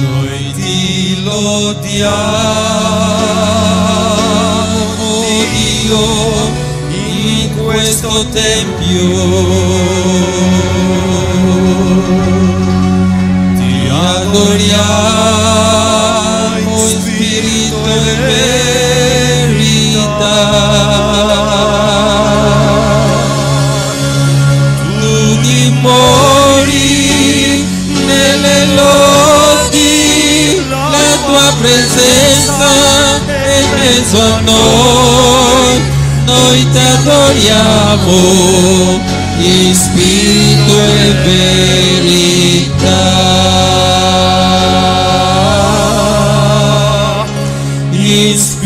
Noi ti lodiamo, Dio, in questo tempio. Ti adoriamo in spirito e verità. Tu dimori nelle lodi, la tua presenza è in mezzo a noi. Noi ti adoriamo in spirito e verità. In spirito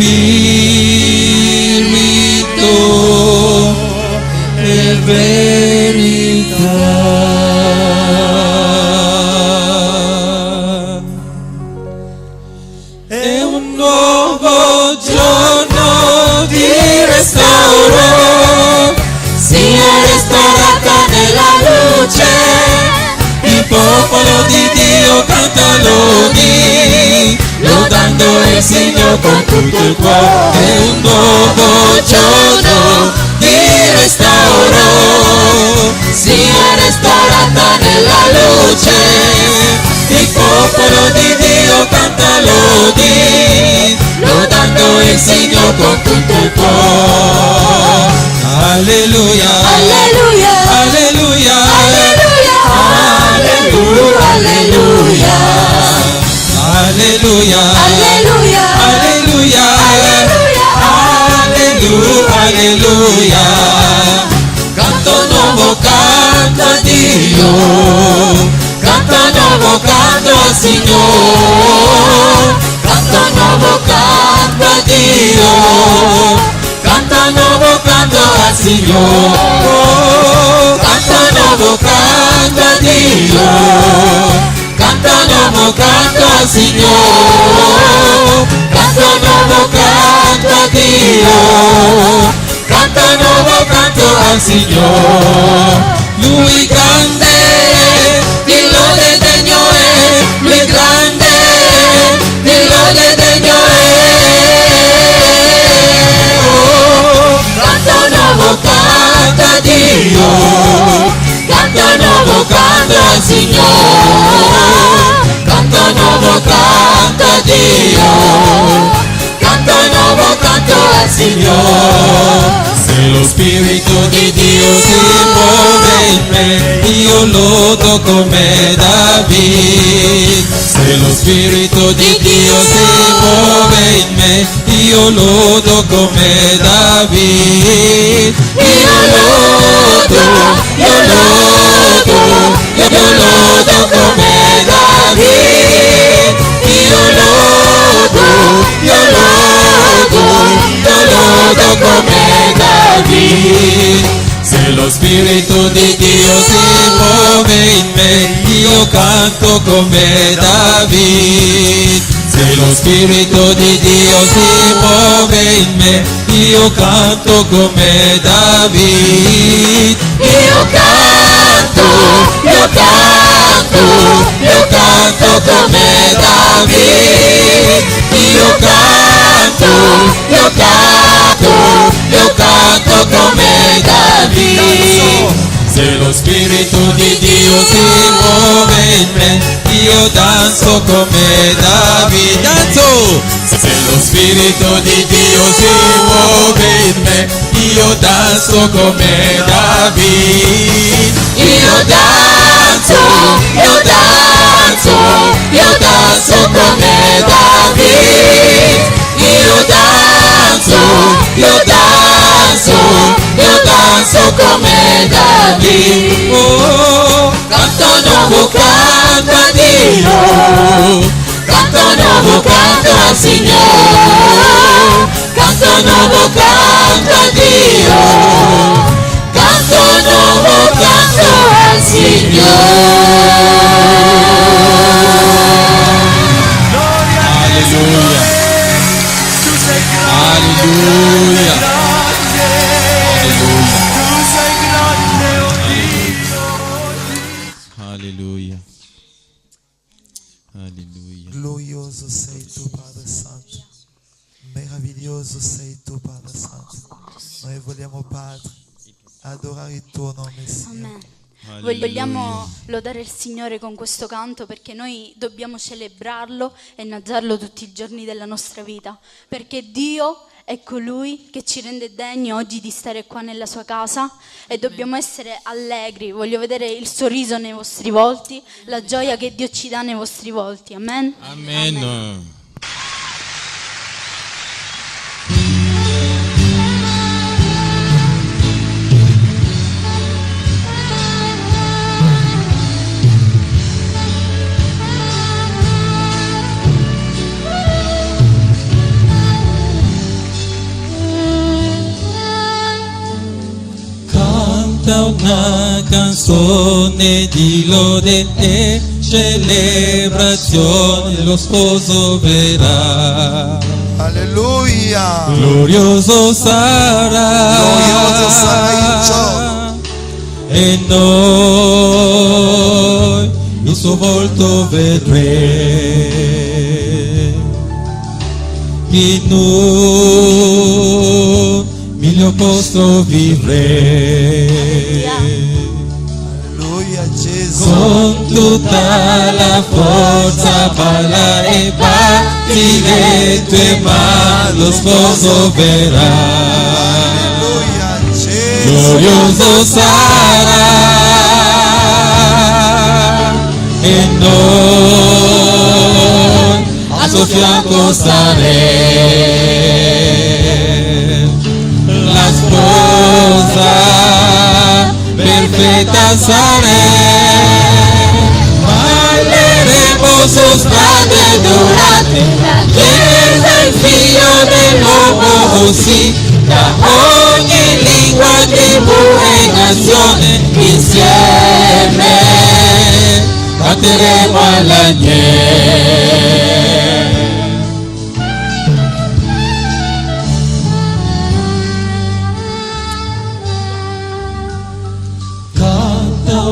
e verità. È un nuovo giorno di restauro, sia restaurata nella luce. Il popolo di Dio canta lodi, lodando il Signore con tutto il cuore. È un nuovo giorno di restauro, sia restaurata nella luce. Il popolo di Dio canta lodi, lodando il Signore con tutto il cuore. Alleluia, alleluia, alleluia, alleluia, alleluia, alleluia, alleluia, alleluia, alleluia, alleluia. Canto nuovo, canto a Dio, canto nuovo, canto al Signore, canto nuovo, canto a Dio, canto nuovo, canto al Signore, canto nuovo, canto a Dio, canto nuovo, canto al Signore, canto nuovo, canto a Dio, canto nuovo, canto al Signore. Lui grande, di lode degno è, lui grande, di lode degno è. Oh, canto nuovo, canto a Dio, canto nuovo, canto al Signore, canto nuovo, canto a Dio, canto nuovo, canto al Signore. Se lo Spirito di Dio si muove in me, io lodo come David. Se lo Spirito di Dio si muove in me, io lodo come David. Io lodo come David. Io lodo come David. Se lo Spirito di Dio si muove in me, io canto come David. Se lo Spirito di Dio si muove in me, io canto come David. Io canto come David. Io canto come David. Se lo Spirito di Dio si muove in me, io danzo come David. Danzo! Se lo Spirito di Dio si muove in me, io danzo come David. Io danzo come David. Io danzo come David. Oh, canto nuovo, canto a Dio, canto nuovo, canto al Signore, canto nuovo, canto a Dio, canto nuovo, canto al Signore. Alleluia. Alleluia. Alleluia. Alleluia. Glorioso sei tu, Padre Santo. Meraviglioso sei tu, Padre Santo. Noi vogliamo, Padre, adorare il tuo nome, Signore. Amen. Alleluia. Vogliamo lodare il Signore con questo canto perché noi dobbiamo celebrarlo e innalzarlo tutti i giorni della nostra vita, perché Dio è colui che ci rende degni oggi di stare qua nella sua casa e dobbiamo essere allegri. Voglio vedere il sorriso nei vostri volti, la gioia che Dio ci dà nei vostri volti. Amen. Amen. Canta una canzone di lode e celebrazione, lo sposo verrà. Alleluia. Glorioso sarà il giorno. e noi il suo volto vedremo. In un miglior posto vivremo. Alleluia, Gesù. Con tutta la forza balla e batti le tue mani, lo sposo verrà. Alleluia, Gesù. Glorioso sarà e noi al suo fianco staremo. La sposa perfetta saremo, balleremo su strade durate la chiesa, il figlio dell'uomo, così da ogni lingua, tribù e nazione insieme canteremo all'agnello.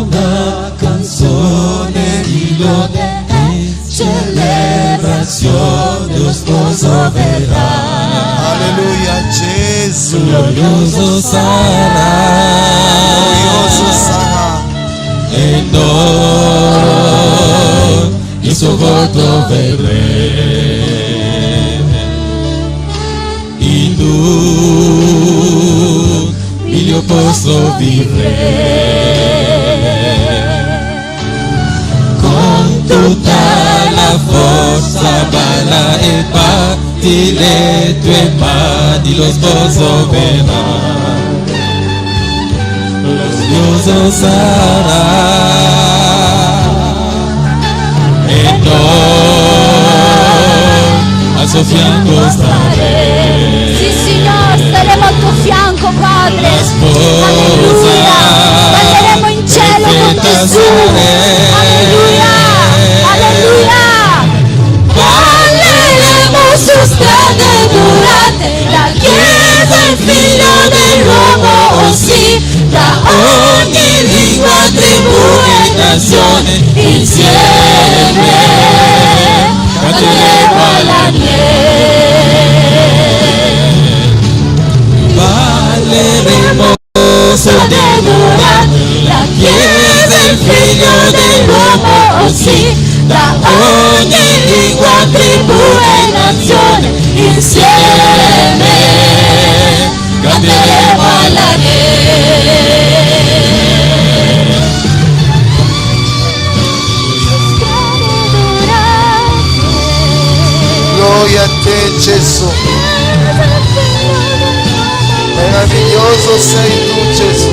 Una canzone di lode e celebrazione, lo sposo verrà. Alleluia, Gesù. Glorioso sarà e noi il suo volto vedremo. In un miglior posto vivremo. Tutta la forza balla e batti le tue mani, lo sposo verrà. Glorioso sarà e noi al suo fianco staremo. Sì, Signore, staremo al tuo fianco, Padre. Alleluia. Balleremo in cielo con Gesù. Alleluia. Alleluia. Balleremo su strade durate la chiesa, il figlio dell'uomo, sì, da ogni lingua, tribù e nazione insieme canteremo all'agnello. Balleremo su durate la chiesa, il figlio dell'uomo, sì, da ogni lingua, tribù e nazione insieme canteremo all'agnello. Gloria a te, Gesù. Meraviglioso sei tu, Gesù.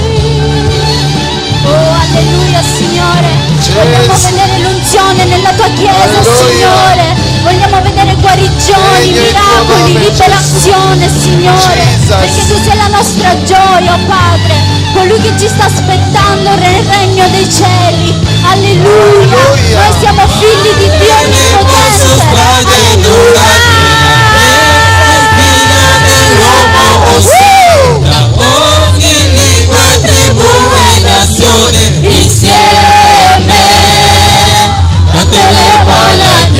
Oh, alleluia, Signore. Vogliamo vedere l'unzione nella tua chiesa, Alleluia. Signore. Vogliamo vedere guarigioni, Regna il tuo miracoli, nome, liberazione, Signore. Jesus. Perché tu sei la nostra gioia, oh Padre. Colui che ci sta aspettando nel regno dei cieli. Alleluia. Alleluia. Noi siamo figli di Dio onnipotente. Alleluia. Da ogni lingua, tribù e nazione insieme canteremo all'agnello.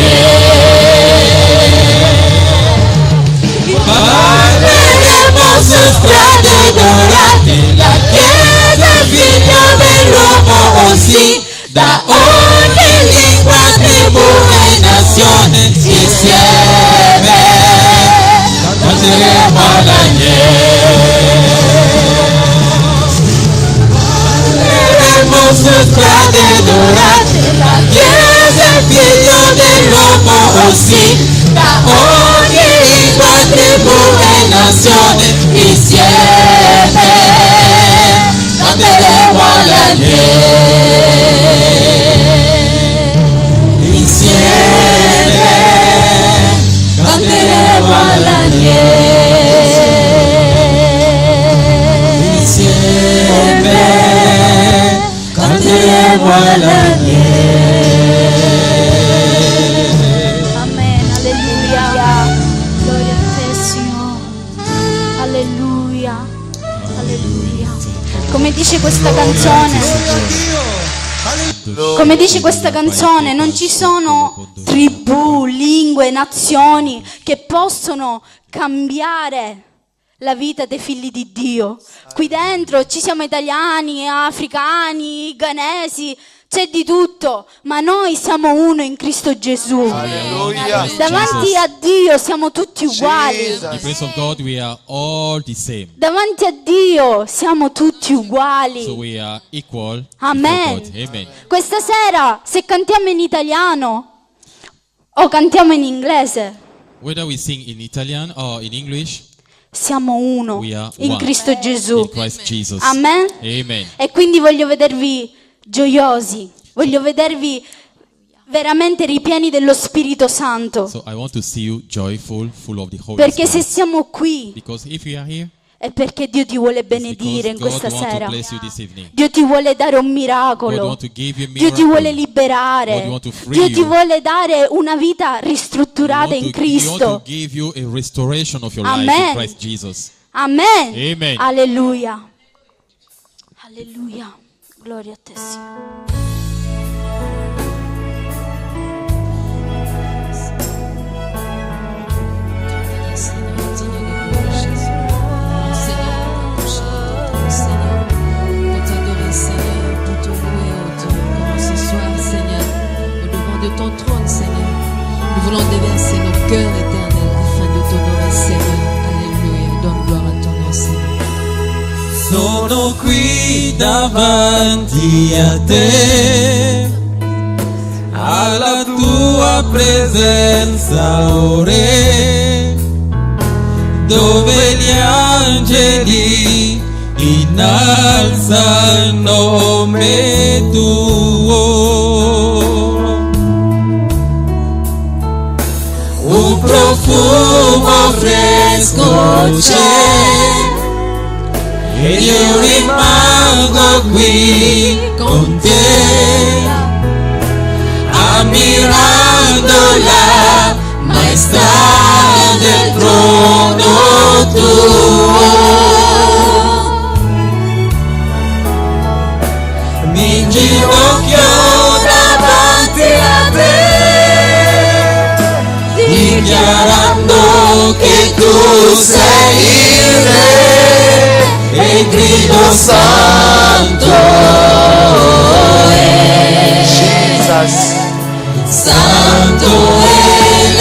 canzone insieme, canteremo all'agnello. Insieme canteremo all'agnello. Insieme canteremo all'agnello. Amen, alleluia. Gloria a te, Signore. Alleluia. Alleluia. Come dice questa canzone, non ci sono tribù, lingue, nazioni che possono cambiare la vita dei figli di Dio. Qui dentro ci siamo italiani, africani, ghanesi, c'è di tutto, ma noi siamo uno in Cristo Gesù. Alleluia. Davanti a Dio siamo tutti uguali. In the presence of God, we are all the same. Davanti a Dio siamo tutti So uguali. we are equal Amen. before God. Amen. Questa sera, se cantiamo in italiano o cantiamo in inglese, Whether we sing in Italian or in English, siamo uno We are in one. Cristo Gesù. in Christ Jesus. Amen. Amen. E quindi voglio vedervi gioiosi, voglio vedervi veramente ripieni dello Spirito Santo. So I want to see you joyful, full of the Holy Perché se Spirit. siamo qui Because if you are here, è perché Dio ti vuole it's benedire in because questa God wants to sera. bless you this evening. Dio ti vuole dare un God miracolo. wants to give you a Dio ti miracle. vuole God liberare. want to free Dio ti you. vuole dare una vita He ristrutturata want in to- He want to Cristo. give you a restoration of your life Amen. in Christ Jesus. Amen. Amen. Alleluia. Alleluia. Gloria a te, Signore. Seigneur, digne de gloire, Jésus. Seigneur, Seigneur, pour t'adorer, Seigneur, pour te louer, oh Dieu. Comment ce soir, Seigneur, au devant de ton trône, Seigneur, nous voulons déverser nos cœurs éternels afin de t'honorer, Seigneur. Alléluia. Donne gloire à ton nom, Seigneur. Sono qui davanti a te, alla tua presenza ore, dove gli angeli innalzano il nome tuo. Un profumo fresco c'è e io rimango qui con te, ammirando la maestà del trono tuo. Mi inginocchio davanti a te, dichiarando che tu sei il Re, e grido santo è, Jesus. santo è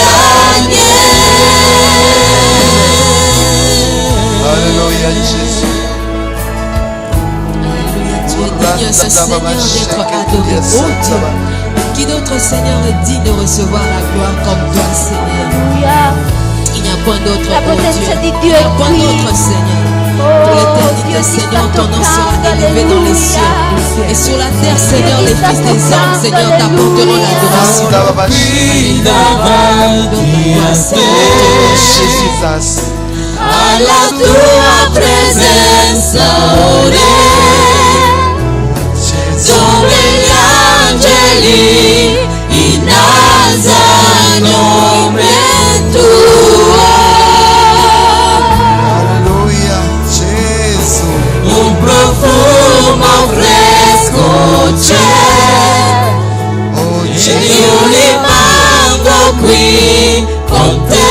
l'agnello. Alléluia, Jésus. Alléluia. Tu es digne, ce Seigneur, d'être adoré. Oh Dieu. Qui d'autre, Seigneur, est digne de recevoir la gloire comme toi, Seigneur? Alleluia. Il n'y a point d'autre, La oh potenza Dieu. di Il Dio n'y a è point qui. d'autre, Seigneur. Pour Oh, l'éternité, Dio ti sta Seigneur, ton nom sera toccando, élevé dans les cieux. alleluia. Et sur la terre, Seigneur, les fils des hommes, Seigneur, t'apporteront l'adoration. Qui davanti a te, Jesus. alla tua presenza ore, dove gli angeli innalzano il nome tuo. Alléluia, Jésus. Un profumo fresco c'è Oh e Jésus. io rimango qui con te,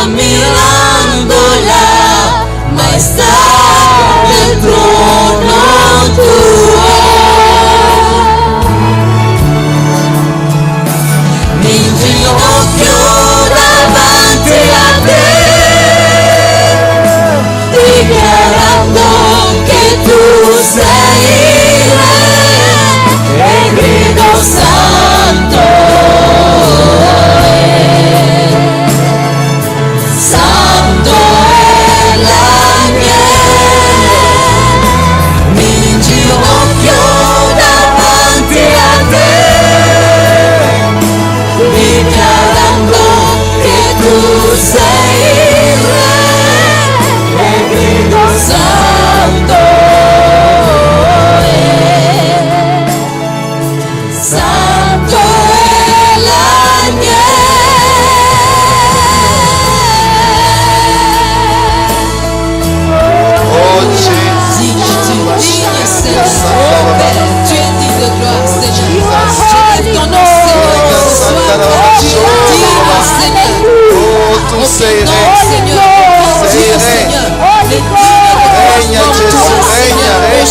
ammirando la maestà del trono tuo. Mi inginocchio davanti a te, dichiarando che tu sei il Re, e grido santo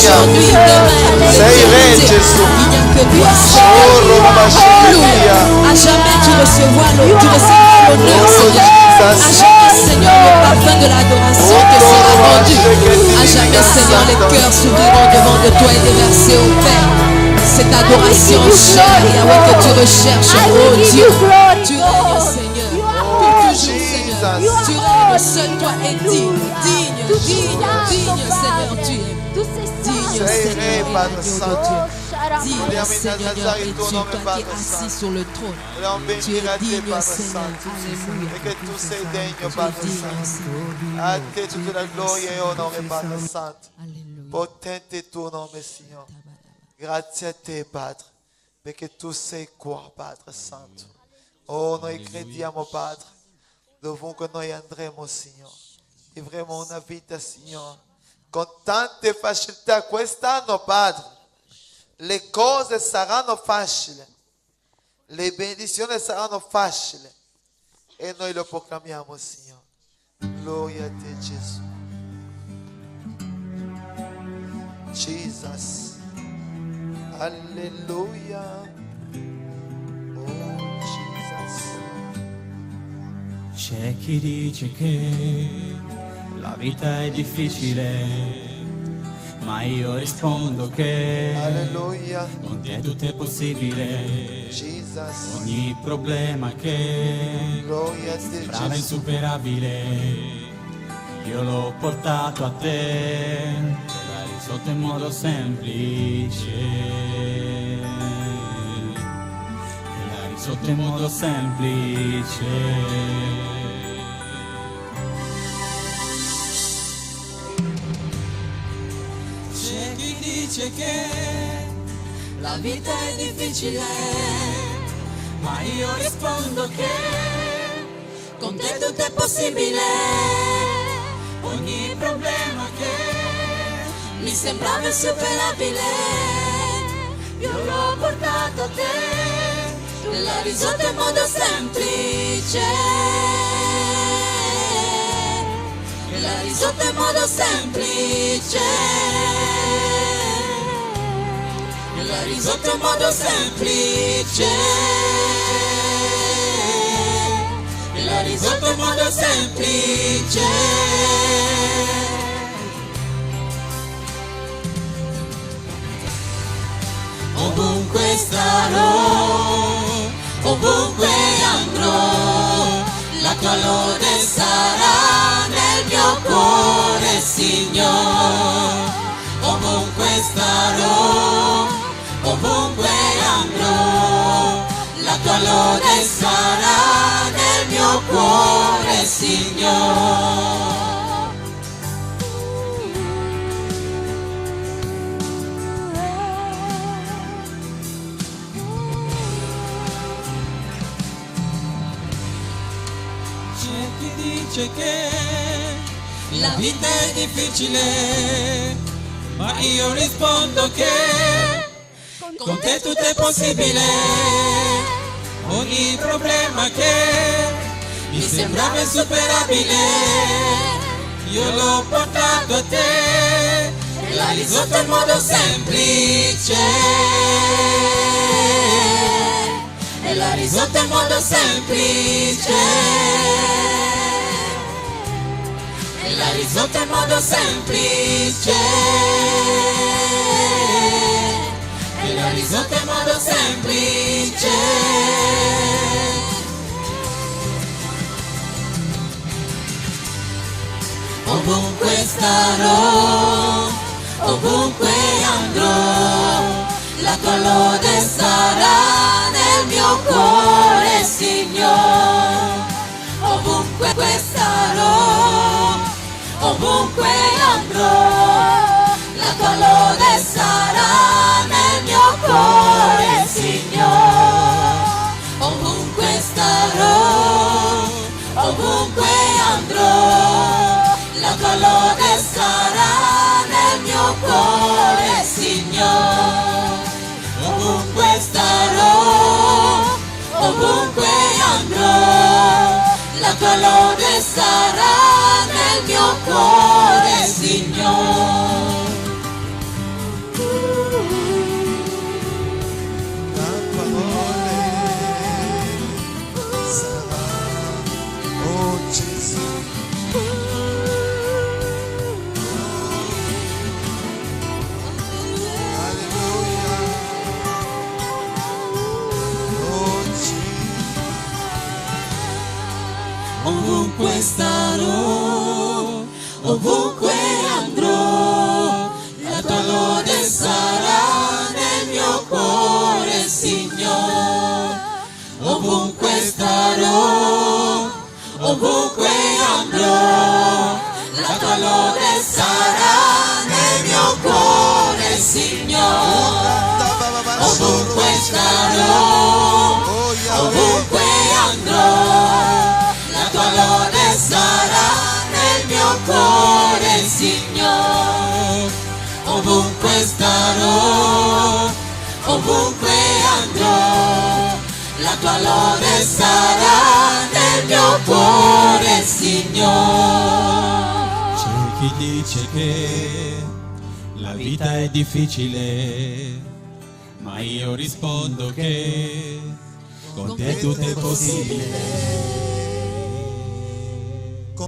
aujourd'hui, demain, Sei re, l'éternité. Gesù. Il n'y a que toi, Oh, Seigneur. Roma Alléluia. Shekaya. À jamais tu recevras l'honneur, Seigneur. À jamais, Seigneur, le parfum de l'adoration te sera rendu. À jamais, Seigneur, les cœurs s'ouvriront devant de toi et déversés au Père. Cette adoration chère, Yahweh, que tu recherches, oh Dieu. Tu règnes, Seigneur, pour toujours, Seigneur. Tu règnes, seul toi es digne, Seigneur, tu es. Digne, Sei Seigneur, re, et Padre agneau de Santo. Dieu. Vogliamo Digne, Seigneur, innalzare il es-tu, tuo nome, toi qui Padre es assis Santo. sur le trône. Vogliamo Tu es benedire a te, digne, Padre Seigneur. Santo. Alléluia. Perché tu sei degno, Tu es Padre digne, Santo. Seigneur. A te tutta la gloria e onore, Padre Santo. Alléluia. Potente il tuo nome, Signore. Grazie a te, Padre, perché tu sei qua, Padre Santo. Oh, noi crediamo, Padre, dovunque noi andremo, Signore. Vivremo una vita, Signore, con tante facilità. Quest'anno, Padre, le cose saranno facili, le benedizioni saranno facili e noi lo proclamiamo, Signore. Gloria a te, Gesù. Jesus. Alleluia. Oh, Jesus. C'è chi dice che la vita è difficile, ma io rispondo che Alleluia. con te tutto è possibile. Jesus. Ogni problema che Gloria a te, sembrava Gesù. insuperabile, io l'ho portato a te e l'hai risolto in modo semplice. E l'hai risolto in modo semplice. C'è chi dice che la vita è difficile, ma io rispondo che con te tutto è possibile. Ogni problema che mi sembrava insuperabile, io l'ho portato a te e l'hai risolto in modo semplice. E l'hai risolto in modo semplice. E l'hai risolto in modo semplice. E l'hai risolto in modo semplice. Ovunque starò, ovunque andrò, la tua lode sarà nel mio cuore, Signore. Ovunque starò, ovunque andrò, la tua lode sarà nel mio cuore, Signore. C'è chi dice che la vita è difficile, ma io rispondo che con te tutto è possibile. Ogni problema che mi sembrava insuperabile, io l'ho portato a te e l'hai risolto in modo semplice. E l'hai risolto in modo semplice. E l'hai risolto in modo semplice. E l'hai risolto in modo semplice. Ovunque starò, ovunque andrò, la tua lode sarà nel mio cuore, Signore. Ovunque starò, ovunque andrò, la tua lode sarà nel mio cuore, Signore. Ovunque starò, ovunque andrò, la tua lode sarà nel mio cuore, Signore. Ovunque starò, ovunque andrò, la tua lode sarà nel mio cuore, Signore. ovunque starò, ovunque andrò, la tua lode sarà nel mio cuore, Signore. Ovunque starò, ovunque andrò, la tua lode sarà nel mio cuore, Signore. Ovunque starò, ovunque andrò, la tua lode sarà nel mio cuore, Signore. Ovunque starò, ovunque andrò, la tua lode sarà nel mio cuore, Signore. C'è chi dice che la vita è difficile, ma io rispondo che con te tutto è possibile.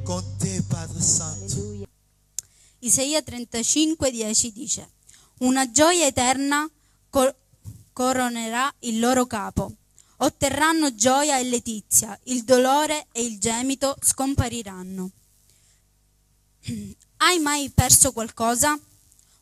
Con te, Padre Santo. Isaia 35:10 dice: una gioia eterna coronerà il loro capo. Otterranno gioia e letizia, il dolore e il gemito scompariranno. Hai mai perso qualcosa?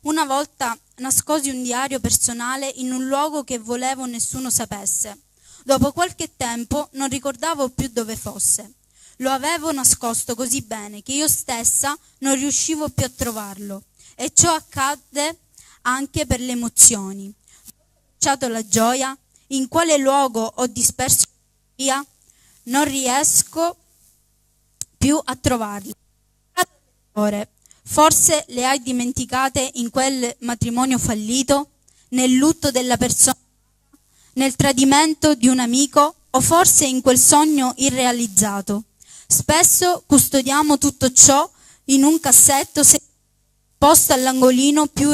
Una volta nascosi un diario personale in un luogo che volevo nessuno sapesse. Dopo qualche tempo non ricordavo più dove fosse. Lo avevo nascosto così bene che io stessa non riuscivo più a trovarlo. E ciò accadde anche per le emozioni. Ho lasciato la gioia? In quale luogo ho disperso la via? Non riesco più a trovarle. Forse le hai dimenticate in quel matrimonio fallito, nel lutto della persona, nel tradimento di un amico o forse in quel sogno irrealizzato. Spesso custodiamo tutto ciò in un cassetto posto all'angolino più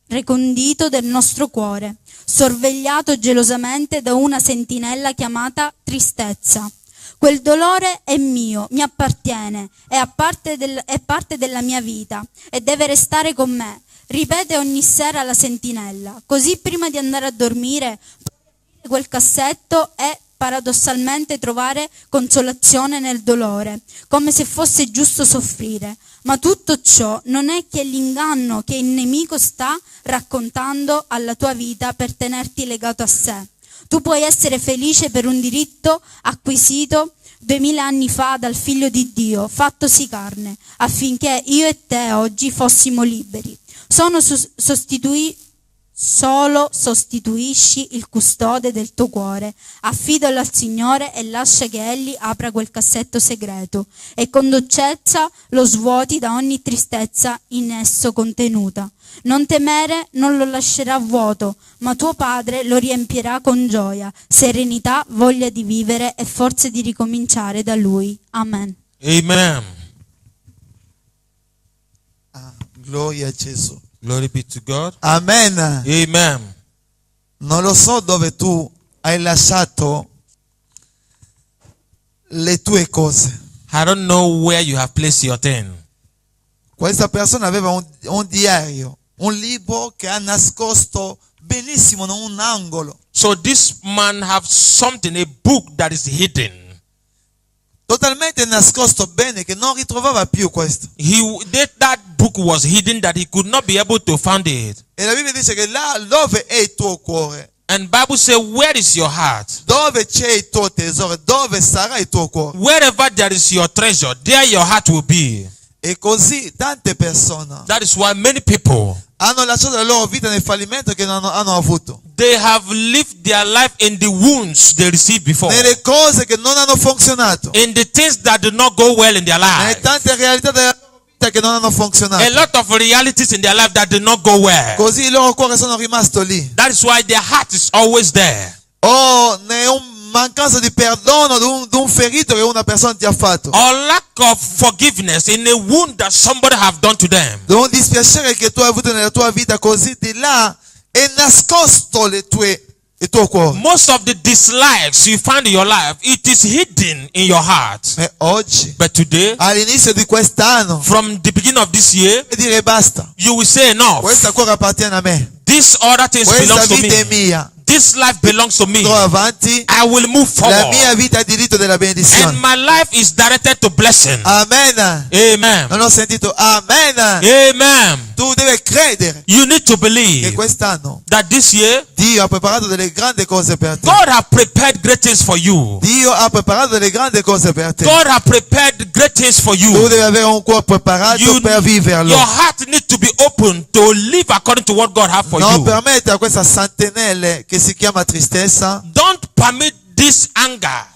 recondito del nostro cuore, sorvegliato gelosamente da una sentinella chiamata tristezza. Quel dolore è mio, mi appartiene, è parte della mia vita e deve restare con me, ripete ogni sera la sentinella. Così prima di andare a dormire, quel cassetto e paradossalmente trovare consolazione nel dolore, come se fosse giusto soffrire. Ma tutto ciò non è che l'inganno che il nemico sta raccontando alla tua vita per tenerti legato a sé. Tu puoi essere felice per un diritto acquisito 2000 anni fa dal Figlio di Dio, fattosi carne, affinché io e te oggi fossimo liberi. Solo sostituisci il custode del tuo cuore, affidalo al Signore e lascia che Egli apra quel cassetto segreto e con dolcezza lo svuoti da ogni tristezza in esso contenuta. Non temere, non lo lascerà vuoto, ma tuo Padre lo riempirà con gioia, serenità, voglia di vivere e forze di ricominciare da Lui. Amen. Amen. Gloria a Gesù. Glory be to God. Amen. Amen. Non lo so dove tu hai lasciato le tue cose. I don't know where you have placed your thing. Questa persona aveva un diario, un libro che ha nascosto benissimo in un angolo. So this man have something, a book that is hidden. Totalmente nascosto bene che non ritrovava più questo. That book was hidden that he could not be able to find it. E la Bibbia dice che là dove è il tuo cuore, And Bible says, where is your heart? dove c'è il tuo tesoro, dove sarà il tuo cuore. Wherever there is your treasure, there your heart will be. E così tante persone That is why many people, hanno lasciato la loro vita nel fallimento che non hanno avuto, they have lived their life in the wounds they received before, nelle cose che non hanno funzionato, in the things that did not go well in their nelle life. tante realtà della loro vita che non hanno A funzionato. lot of realities in their life that did not go well. Così il loro cuore sono rimasto lì. That is why their heart is always there. O ne è un mancanza di perdono di un ferito che una persona ti ha fatto, Or lack of forgiveness in a wound that somebody have done to them. di un dispiacere che tu hai avuto nella tua vita, così di là è nascosto il tuo cuore. Most of the dislikes you find in your life, it is hidden in your heart. E oggi, But today, all'inizio di quest'anno, from the beginning of this year, devi dire basta, you will say enough. questo ancora appartiene a me, This other things questa belongs to vita è me. mia, This life belongs to me. andrò avanti, I will move la mia forward. vita ha diritto della And benedizione. my life is directed to blessing. Amen. Amen. Non ho sentito amen. Amen. Tu devi credere You need to che believe quest'anno that this year Dio ha preparato delle grandi cose per te. God has prepared great things for you. Dio ha preparato delle grandi cose per te. God has prepared great things for Tu you. devi avere un cuore preparato per viverlo. Your heart needs to be open to live according to what God has for Non you. permette a questa sentinella che si chiama tristezza Don't permit this anger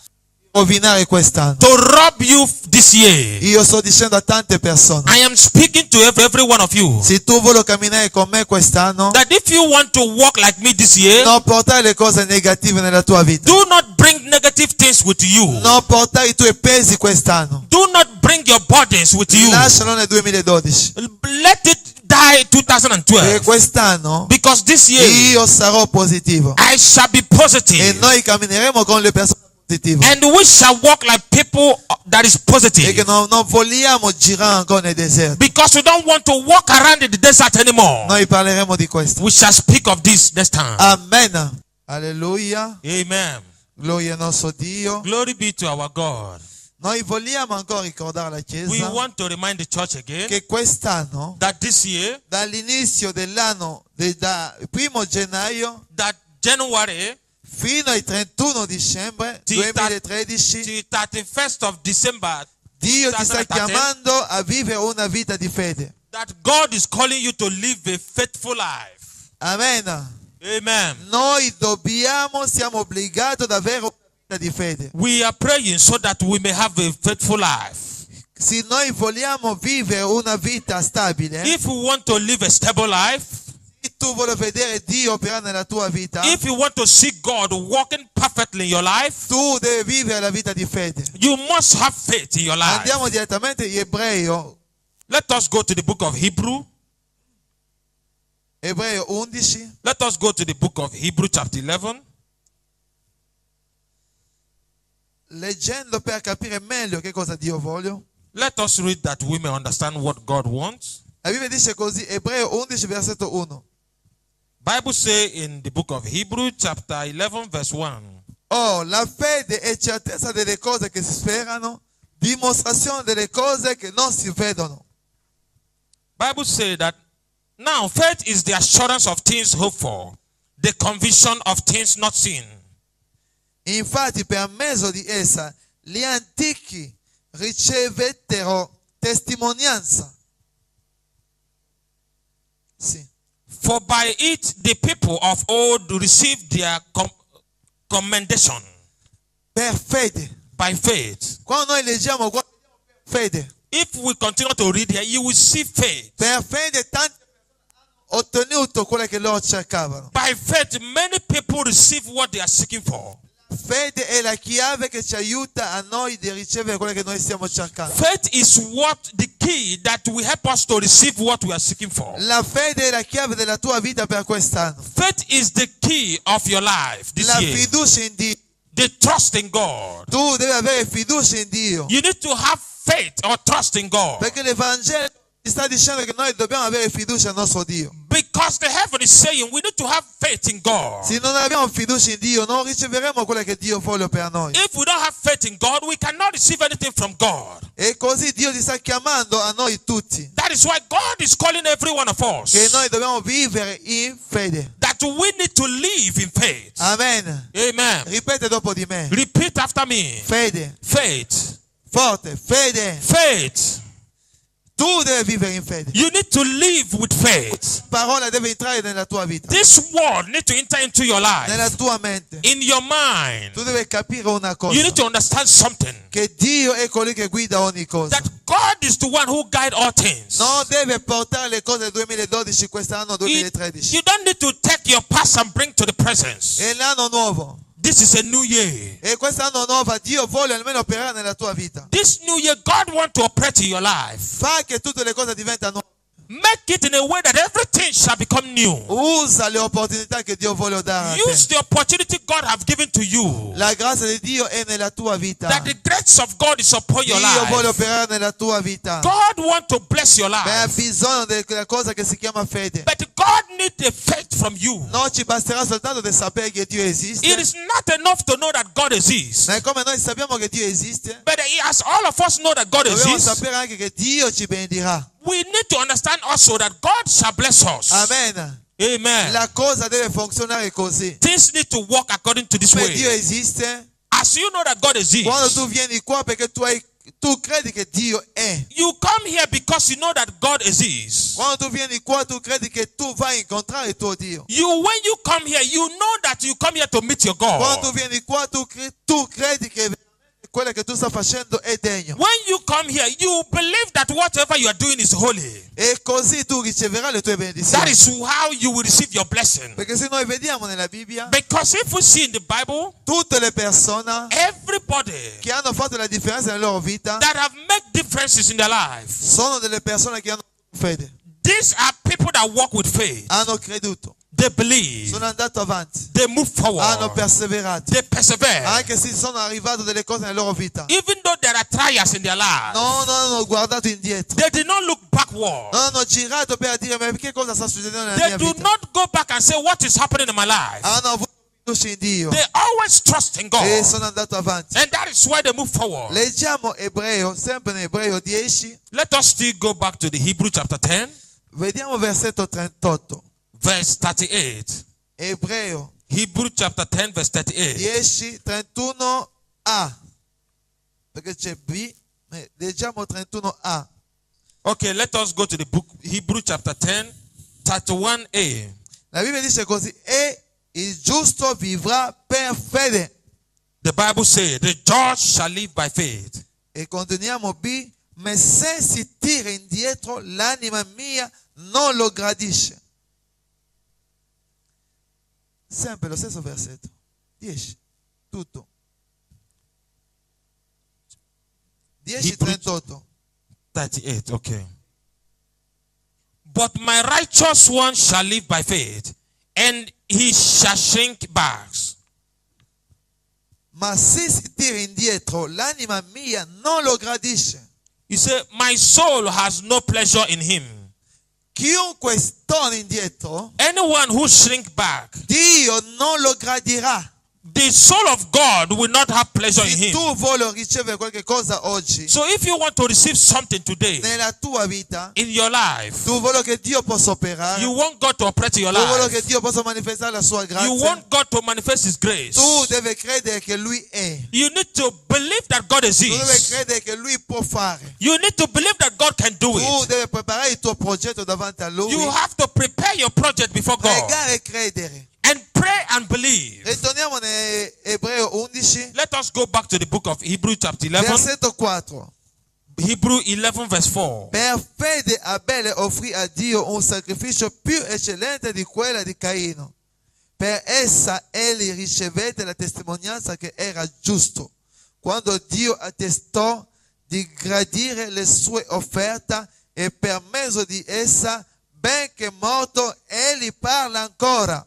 rovinare quest'anno. to rob you this year. Io sto dicendo a tante persone, I am speaking to every one of you se tu vuoi camminare con me quest'anno, that if you want to walk like me this year, non portare le cose negative nella tua vita. do not bring negative things with you. Non portare i tuoi pesi quest'anno. Do not bring your burdens with you. Lascialo nel 2012. Let it die E 2012. quest'anno Because this year io sarò positivo. I shall be E positive. noi cammineremo con le persone positive. And we shall walk like people that is E che positive. non vogliamo girare ancora nel deserto. Because we don't want to walk around in the desert anymore. Noi parleremo di questo. We shall speak of this next time. Amen. Alleluia. Amen. Gloria al nostro Dio. Glory be to our God. Noi vogliamo ancora ricordare alla We Chiesa want to remind the church again che quest'anno, that this year, dall'inizio dell'anno, da 1 gennaio that January fino al 31 dicembre Till 2013, to 31st of December, Dio ti sta 2013, chiamando a vivere una vita di fede. that God is calling you to live a faithful life. Amen. Amen. Noi siamo obbligati ad avere una vita di fede. We are praying so that we may have a faithful life. Se noi vogliamo vivere una vita stabile, If we want to live a stable life, se tu vuoi vedere Dio operare nella tua vita, if you want to see God walking perfectly in your life, tu devi vivere la vita di fede. you must have faith in your life. Andiamo direttamente in Ebreo, Let us go to the book of Hebrew. Ebreo 11. Let us go to the book of Hebrew chapter 11. Leggendo per capire meglio che cosa Dio vuole. Let us read that we may understand what God wants. La Bibbia dice così, Ebreo 11 versetto 1. Bible say in the book of Hebrew chapter 11 verse 1. Oh, la fede è certezza delle cose che si sperano, dimostrazione delle cose che non si vedono. Bible say that now faith is the assurance of things hoped for, the conviction of things not seen. Infatti per mezzo di essa gli antichi ricevettero testimonianza. Sì. For by it the people of old received their commendation. Per fede. By faith. Quando noi leggiamo per fede, If we continue to read here, you will see faith. per fede tanti hanno ottenuto quello che loro cercavano. By faith, many people receive what they are seeking for. Fede è la chiave che ci aiuta a noi di ricevere quello che noi stiamo cercando. Faith is the key that will help us to receive what we are seeking for. La fede è la chiave della tua vita per quest'anno. Faith is the key of your life this La year. fiducia in Dio. The trust in God. Tu devi avere fiducia in Dio. You need to have faith or trust in God. Perché l'Evangelo ti sta dicendo che noi dobbiamo avere fiducia nel nostro Dio. Because the heaven is saying we need to have faith in God. Se non abbiamo fiducia in Dio, non riceveremo quello che Dio vuole per noi. If we don't have faith in God, we cannot receive anything from God. E così Dio ti sta chiamando a noi tutti. That is why God is calling every one of us. Che noi dobbiamo vivere in fede. That we need to live in faith. Amen. Amen. Ripete dopo di me. Repeat after me. Fede. Faith. Forte. Fede. Faith. Tu devi vivere in fede. You need to live with faith. Parola deve entrare nella tua vita. This word needs to enter into your Nella life. tua mente. In your mind. Tu devi capire una You cosa. need to understand something. Che Dio è colui che guida ogni cosa. That God is the one who guides all things. Non deve portare le cose del 2012 quest'anno You 2013. don't need to take your past and bring to the presence. È l'anno nuovo. This is a new year. E quest'anno nuovo Dio vuole almeno operare nella tua vita. This new year, God wants to operate in your life. Fa che tutte le cose diventano nuove. Make it in a way that everything shall become new. Usa le opportunità che Dio vuole dare a Use te. the opportunity God has given to you. La grazia di Dio è nella tua vita. That the grace of God is upon your Dio vuole life. operare nella tua vita. God wants to bless your Ma ha life. bisogno della cosa che si chiama fede. But God needs a faith from you. Non ci basterà soltanto di sapere che Dio esiste. It is not enough to know that God exists. Ma come noi sappiamo che Dio esiste, But as all of us know that God dobbiamo exists, sapere anche che Dio ci benedirà. we need to understand also that God shall bless us. Amen. Amen. La cosa deve funzionare così. Things need to work according to this Come Dio way. esiste, As you know that God quando exists, tu vieni qua perché tu credi che Dio è. you come here because you know that God exists. Quando tu vieni qua tu credi che tu vai a incontrare il tuo Dio. When you come here, you know that you come here to meet your Quando tu God. vieni qua tu credi che quello che tu stai facendo è degno. When you come here, you believe that whatever you are doing is holy. E così tu riceverai le tue That benedizioni. is how you will receive your blessing. Perché se noi vediamo nella Bibbia, Because if we see in the Bible, tutte le persone everybody che hanno fatto la differenza nella loro vita that have made differences in their life, sono delle persone che hanno fede, these are people that walk with faith. hanno creduto, They believe. sono andati avanti, They move hanno forward. perseverato, They persevere. anche se sono arrivate delle cose nella loro vita. Even though there are trials in their life, Non hanno guardato indietro, they did not look backward. non hanno girato per dire ma che cosa sta succedendo nella They mia do vita. not go back and say, what is happening in my life? Hanno avuto fiducia in Dio They always trust in God. e sono andati avanti. And that is why they move forward. Leggiamo Ebreo, sempre in Ebreo 10, Let us still go back to the Hebrew chapter 10, vediamo versetto 38. verse 38. Ebreo Hebrew chapter 10, verse 38. 10, 31a. Perché c'è B, leggiamo 31a. Okay, let us go to the book Hebrew chapter 10, 31a. La Bibbia dice così, e il giusto vivrà per fede. The Bible says, the just shall live by faith. E continuiamo B, ma se si tira indietro l'anima mia non lo gradisce. Sempre lo stesso versetto. 10, tutto. 10, 38. 38, okay. But my righteous one shall live by faith, and he shall shrink back. Ma se si tira indietro l'anima mia non lo gradisce. He said, my soul has no pleasure in him. Chiunque torna indietro, Anyone who shrink back, Dio non lo gradirà. the soul of God will not have pleasure in Se him. tu vuoi ricevere qualche cosa oggi So if you want to receive something today nella tua vita, in your life, tu vuoi che Dio possa operare, you want God to operate in your tu vuoi che life, Dio possa manifestare la sua you grazia, want God to manifest his grace, tu devi credere che Lui è. you need to believe that God Tu devi exists. credere che Lui può fare. You need to believe that God can do Tu it. devi preparare il tuo progetto davanti a Lui. You have to prepare your project before God Pregare e credere. and pray and believe. Ritorniamo in Ebreo 11, Let us go back to the book of Hebrew chapter 11. versetto 4. Hebrew 11 verse 4. Per fede Abele offrì a Dio un sacrificio più eccellente di quella di Caino. Per essa egli ricevette la testimonianza che era giusto, quando Dio attestò di gradire le sue offerte, e per mezzo di essa, benché morto, egli parla ancora.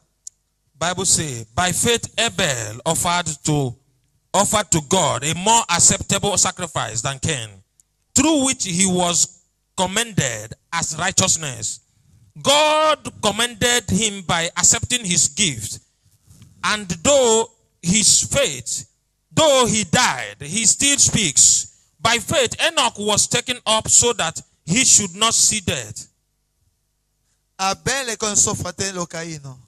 Bible says, by faith Abel offered to God a more acceptable sacrifice than Cain, through which he was commended as righteousness. God commended him by accepting his gift, and though he died, he still speaks. By faith Enoch was taken up so that he should not see death. Abele con il suo fratello Caino.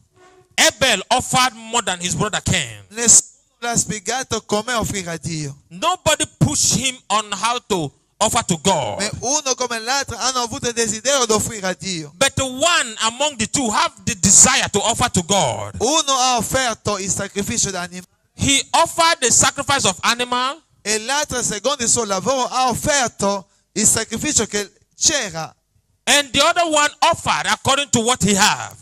Abel offered more than his brother Cain. Nessuno l'ha spiegato come offrire a Dio. Nobody pushed him on how to offer to God. Ma uno come l'altro hanno avuto il desiderio di offrire a Dio. But the one among the two have the desire to offer to God. Uno ha offerto il sacrificio d'animale He offered the sacrifice of animal, e l'altro, secondo il suo lavoro, ha offerto il sacrificio che c'era. and the other one offered according to what he had.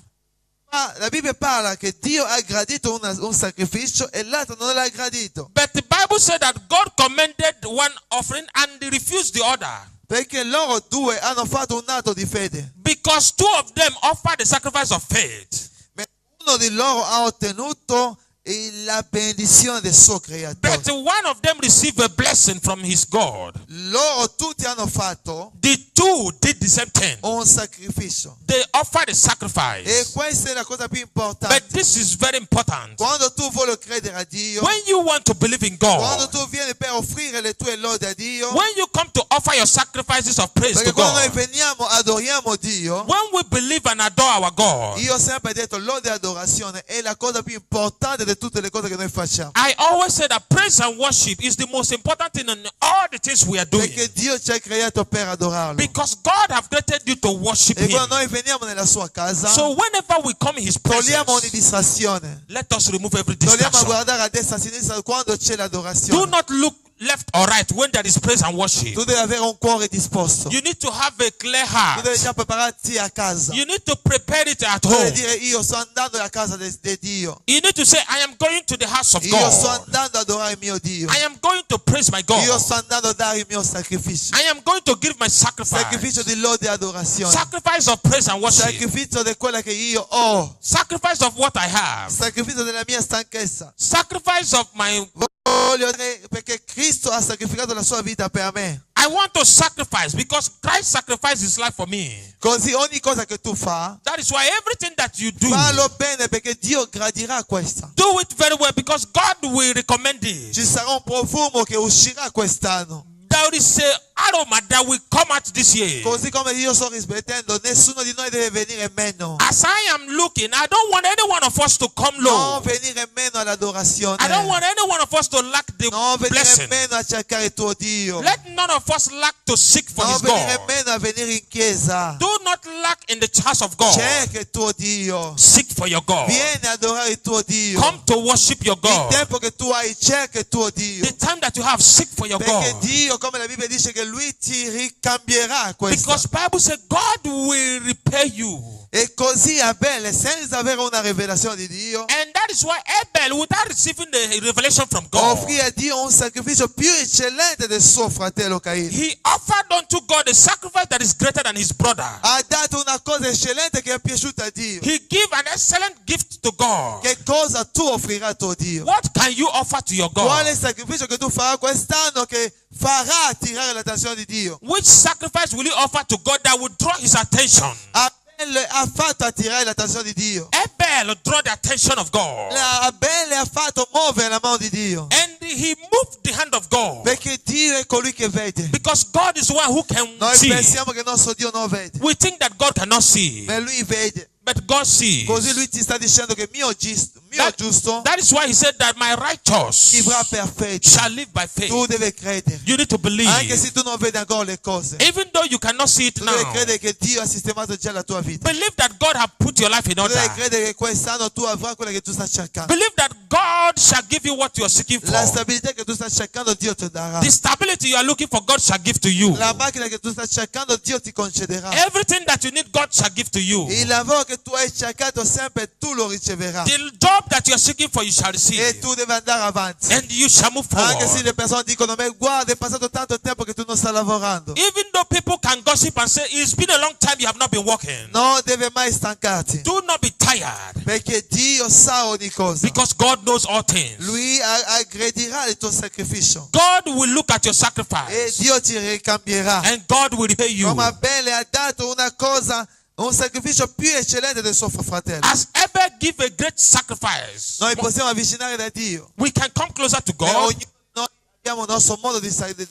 Ma la Bibbia parla che Dio ha gradito un sacrificio e l'altro non l'ha gradito. But the Bible said that God commended one offering and refused the other. Perché loro due hanno fatto un atto di fede. Because two of them offered the sacrifice of faith. Ma uno di loro ha ottenuto e la benedizione del suo creatore. But one of them received a blessing from his God. Loro tutti hanno fatto The two did the same thing. un sacrificio. They offered a E sacrifice. questa è la cosa più But importante. this is very important. Quando tu vuoi credere a Dio, When you want to believe in quando God, tu vieni per offrire le tue lodi a Dio, when you come to offer your sacrifices of praise perché to quando noi God, veniamo, adoriamo Dio, when we believe and adore our God, io ho sempre detto lode e adorazione è la cosa più importante di tutte le cose che noi facciamo. I always say that praise and worship is the most important thing in all the things we are doing. Perché Dio ci ha creato per adorarlo. Because God has created you to worship E Him. quando noi veniamo nella sua casa, So whenever we come in His togliamo ogni presence, distrazione. let us remove every Togliamo a distraction. guardare a destra e a sinistra quando c'è Do l'adorazione. not look left or right when there is praise and worship. Tu devi avere un cuore disposto. You need to have a clear Tu heart. devi già prepararti a casa. You need to prepare it at Tu devi home. dire io sto andando alla casa di Dio. You need to say, I am going to the house of Io sto God. andando ad adorare il mio Dio. I am going to praise my God. Io sto andando a dare il mio sacrificio. I am going to give my sacrifice. Sacrificio di lode e adorazione. Sacrifice of praise and worship. Sacrificio di quella che io ho. Sacrifice of what I have. Sacrificio della mia stanchezza. Sacrifice of my... Voglio dire perché Cristo ha sacrificato la sua vita per me. I want to sacrifice because Christ sacrificed his life for me. Così ogni cosa che tu fai, That is why everything that you do, fallo bene perché Dio gradirà questa. do it very well because God will recommend it. Ci sarà un profumo che uscirà quest'anno. There is a aroma that will come out this year. Così come io sto rispettando, nessuno di noi deve venire meno. As I am looking, I don't want any one of us to come Non low. venire meno all'adorazione. I don't want any one of us to lack the Non venire blessing. meno a cercare il tuo Dio. Let none of us lack to seek for Non his venire God. meno a venire in chiesa. Do not lack in the house of God. Cerca il tuo Dio. Seek for your God. Vieni a adorare il tuo Dio. Come to worship your Il God. tempo che tu hai, cerca il tuo Dio. The time that you have, seek for your Perché God. Dio, come la Bibbia dice, che Lui ti ricambierà questo. Because Bible says God will repay you. E così Abele, senza avere una rivelazione di Dio, And that is why Abel, without receiving the revelation from God, offrì a Dio un sacrificio più eccellente del suo fratello Caino. he offered unto God a sacrifice that is greater than his brother. Ha dato una cosa eccellente che è piaciuta a Dio. He gave an excellent gift to God. Che cosa tu offrirai a tuo Dio? What can you offer to your God? Quale sacrificio che tu farai quest'anno che farà attirare l'attenzione di Dio? Which sacrifice will you offer to God that will draw his attention? Abele ha fatto attirare l'attenzione di Dio. Abel drew the attention of God. Abele ha fatto muovere la mano di Dio. And he moved the hand of God. Perché Dio è colui che vede. Because God is one who can Noi see. pensiamo che il nostro Dio non vede, We think that God cannot see. ma Lui vede. But God sees. Così Lui ti sta dicendo che mio giusto That is why he said that my righteous vivrà per fede. shall live by faith. Tu devi credere. You need to believe. Anche se tu non vedi ancora le cose, Even though you cannot see it tu now, devi credere che Dio ha sistemato già la tua vita. believe that God has put your life in Tu devi order. credere che quest'anno tu avrai quello che tu stai cercando. Believe that God shall give you what you are seeking for. La stabilità che tu stai cercando Dio ti darà. The stability you are looking for, God shall give to you. La macchina che tu stai cercando Dio ti concederà. Everything that you need, God shall give to you. Il lavoro che tu hai cercato sempre tu lo riceverai. The job that you are seeking for, you shall E receive. tu devi andare avanti. And you shall move Anche se forward. le persone dicono, ma guarda, è passato tanto tempo che tu non stai lavorando. Even though people can gossip and say, it's been a long time you have not been working. Non deve mai stancarti. Do not be tired. Perché Dio sa ogni cosa. Because God knows all things. Lui aggredirà il tuo sacrificio. God will look at your E sacrifice. Dio ti ricambierà. And God will repay you. Come Abele ha dato una cosa, un sacrificio più eccellente del suo fratello. As Abel give a great sacrifice, Noi possiamo avvicinare da Dio. we can come closer to E God. ognuno noi abbiamo il nostro modo di andare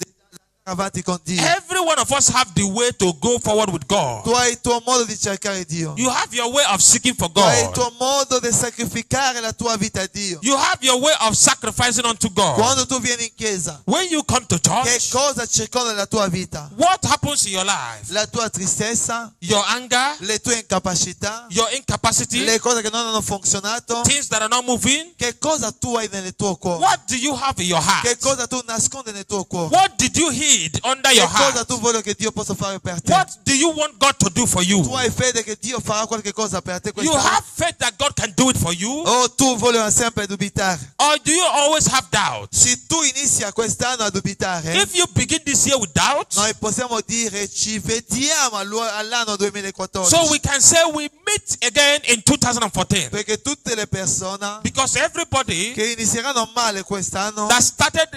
avanti con Dio. Every one of us have the way to go forward with God. Tu hai il tuo modo di cercare Dio. You have your way of seeking for Tu hai il God. tuo modo di sacrificare la tua vita a Dio. You have your way of sacrificing unto God. Quando tu vieni in chiesa, When you come to che church, cosa circonda la tua vita? what happens in your life? La tua tristezza, Your anger, le tue incapacità, your incapacity, le cose che non hanno funzionato. things that are not moving. Che cosa tu hai nel tuo cuore? What do you have in your heart? Che cosa tu nascondi nel tuo cuore? What did you hear need under Che your cosa heart? tu vuoi che Dio possa fare per te? What do you want God to do for you? Tu hai fede che Dio farà qualche cosa per te You quest'anno? have faith that God can do it for you? O tu vuoi sempre dubitare? Or do you always have doubts? Se tu inizi quest'anno a dubitare, If you begin this year with doubts, noi possiamo dire ci vediamo all'anno 2014. so we can say we meet again in 2014. Perché tutte le persone Because everybody che inizieranno male quest'anno, that started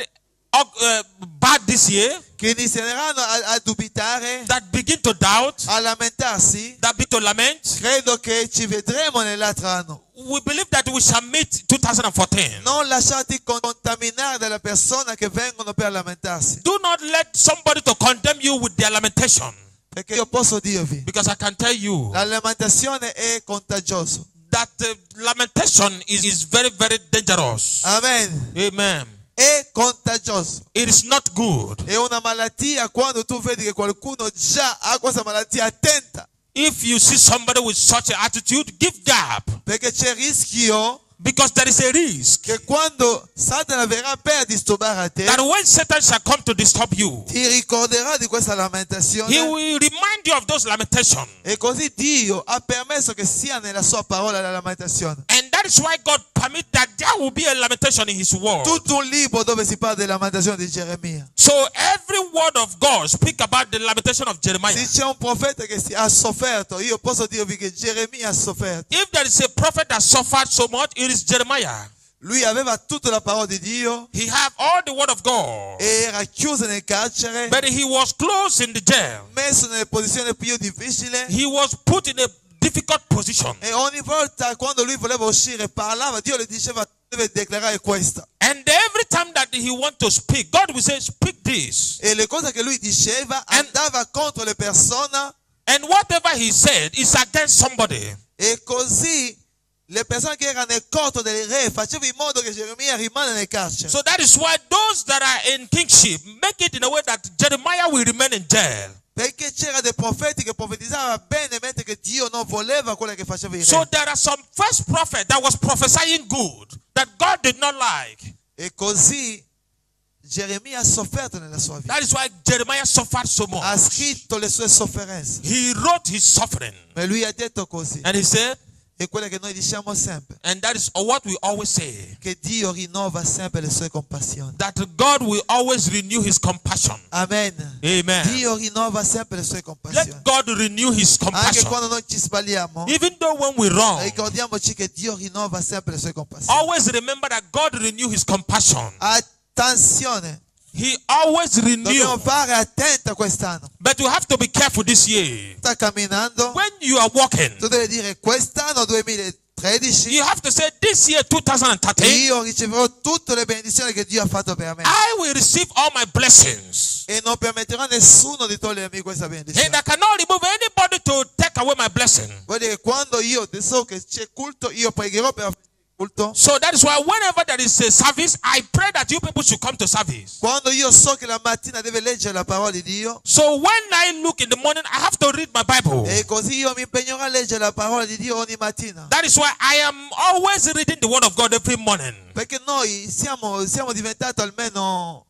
bad this year, che inizieranno a dubitare, that begin to doubt, a lamentarsi, that begin to lament, credo che ci vedremo nell'altro anno. we believe that we shall meet 2014. Non lasciati contaminare dalle persone che vengono per lamentarsi. Do not let somebody to condemn you with their lamentation. Perché io posso dirvi, Because I can tell you la lamentazione è contagiosa. that lamentation is very, very dangerous. Amen. Amen. È contagioso. It is not good. È una malattia quando tu vedi che qualcuno già ha questa malattia, attenta. If you see somebody with such an attitude, give gap. Perché c'è il rischio Because there is a risk che quando Satana verrà per disturbare a te, that when Satan shall come to disturb you, ti ricorderà di questa he lamentazione. will remind you of those lamentations. E così Dio ha permesso che sia nella sua parola la lamentazione. And that is why God permit that there will be a lamentation in his word. Tutto un libro dove si parla della lamentazione di Geremia. So every word of God speak about the lamentation of Jeremiah. Se c'è un profeta che ha sofferto, io posso dirvi che Geremia ha sofferto. If there is a prophet that suffered so much, it is Jeremiah. Lui aveva tutta la parola di Dio He have all the word of God, e era chiuso nel carcere, but he was closed in the jail. messo nelle posizioni più difficili. He was put in a difficult position. E ogni volta quando lui voleva uscire parlava, Dio le diceva deve declarare questa. And every time that he want to speak, God will say, speak this. E le cose che lui diceva andava contro le persone And whatever he said is against somebody. e così le persone che erano nel corto del re facevano in modo che Geremia rimane nel carcere. So that is why those that are in kingship make it in a way that Jeremiah will remain in jail. Perché c'era dei profeti che profetizzavano bene mentre che Dio non voleva quello che faceva il re. So there are some first prophet that was prophesying good that God did not like. E così Geremia ha sofferto nella sua vita. That is why Jeremiah suffered so Ha much. scritto le sue sofferenze. He wrote his suffering. Ma lui ha detto così. And he said, È quello che noi diciamo sempre. and that is what we always say, Che Dio rinnova sempre le sue compassioni. that God will always renew his compassion. Amen. Amen. Dio rinnova sempre le sue compassioni. Let God renew his Anche compassion. quando noi ci sbagliamo, Even though when we wrong, ricordiamoci che Dio rinnova sempre le sue compassioni. always remember that God renew his compassion. Attenzione, He always dobbiamo renew. fare attenta quest'anno. But you have to be careful this year. Sta camminando, When you are walking, tu devi dire quest'anno 2013 you have to say this year 2013, io riceverò tutte le benedizioni che Dio ha fatto per me. I will receive all my blessings. E non permetterò a nessuno di togliermi questa And benedizione. I cannot remove anybody to take away my blessing. Vuol dire che quando io so che c'è culto, io pregherò per il culto. So that is why whenever there is a service, I pray that you people should come to service. Quando io so che la mattina deve leggere la parola di Dio, So when I look in the morning, I have to read my Bible. e così io mi impegnerò a leggere la parola di Dio ogni mattina. That is why I am always reading the word of God every morning. Perché noi siamo diventati almeno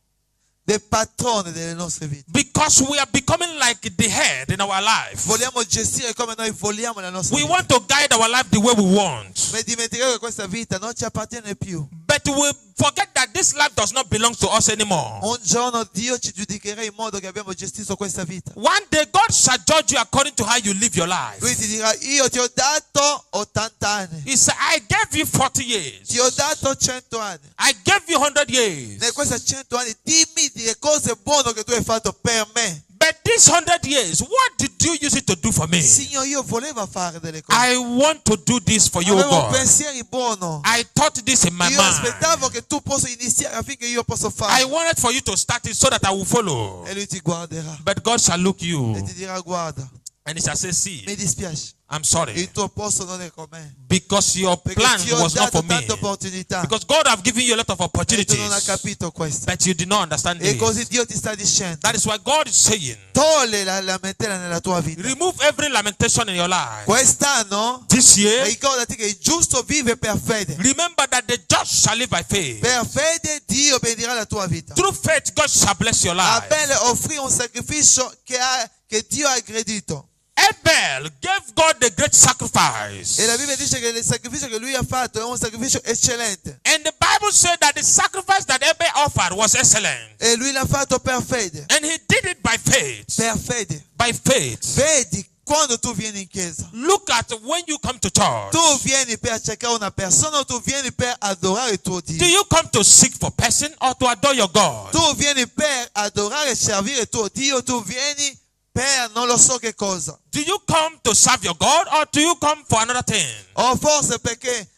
dei padroni delle nostre vite. Because we are becoming like the head in our life. Vogliamo gestire come noi vogliamo la nostra We vita. want to guide our life the way we want. Ma dimentichiamo che questa vita non ci appartiene più. But we forget that this life does not belong to us anymore. Un giorno Dio ci giudicherà in modo che abbiamo gestito questa vita. One day God shall judge you according to how you live your life. Lui ti dirà, io ti ho dato 80 anni. He said, I gave you 40 years. Ti ho dato 100 anni. I gave you 100 years. In questi 100 anni dimmi le cose buone che tu hai fatto per me. But these 100 years, what did you use it to do for me? Signore, io volevo fare delle cose. I want to do this for you, Avevo God. pensieri buoni. I thought this in my Io mind. aspettavo che tu possa iniziare affinché io possa I fare. wanted for you to start it so that I will follow. E lui ti guarderà But God shall look e you ti dirà, guarda, And he shall say, see, mi dispiace, I'm sorry, il tuo posto non è con me. because your Perché plan ti ho was not dato for me. tante opportunità. Because God have given you a lot of E tu non hai opportunities, capito questo. but you did not understand E it. così Dio ti sta dicendo, That is why God is saying, togli la lamentela nella tua vita. remove every lamentation in your life. Quest'anno, This year, ricordati che il giusto vive per fede. remember that the just shall live by faith. Per fede Dio benedirà la tua vita. Through faith, God shall bless your life. Abele offrì un sacrificio che Dio ha aggredito. Abel gave God the great sacrifice. E la Bibbia dice che il sacrificio che lui ha fatto è un sacrificio eccellente. And the Bible said that the sacrifice that Abel offered was excellent. E lui l'ha fatto per fede. And he did it by faith. Per fede. By faith. Vedi, quando tu vieni in chiesa, Look at when you come to church. tu vieni per cercare una persona o tu vieni per adorare il tuo Do Dio? you come to seek for person or to adore your God? Tu vieni per adorare e servire il tuo Dio, tu vieni per non lo so che cosa. Do you come to serve your God or do you come for another thing? O forse perché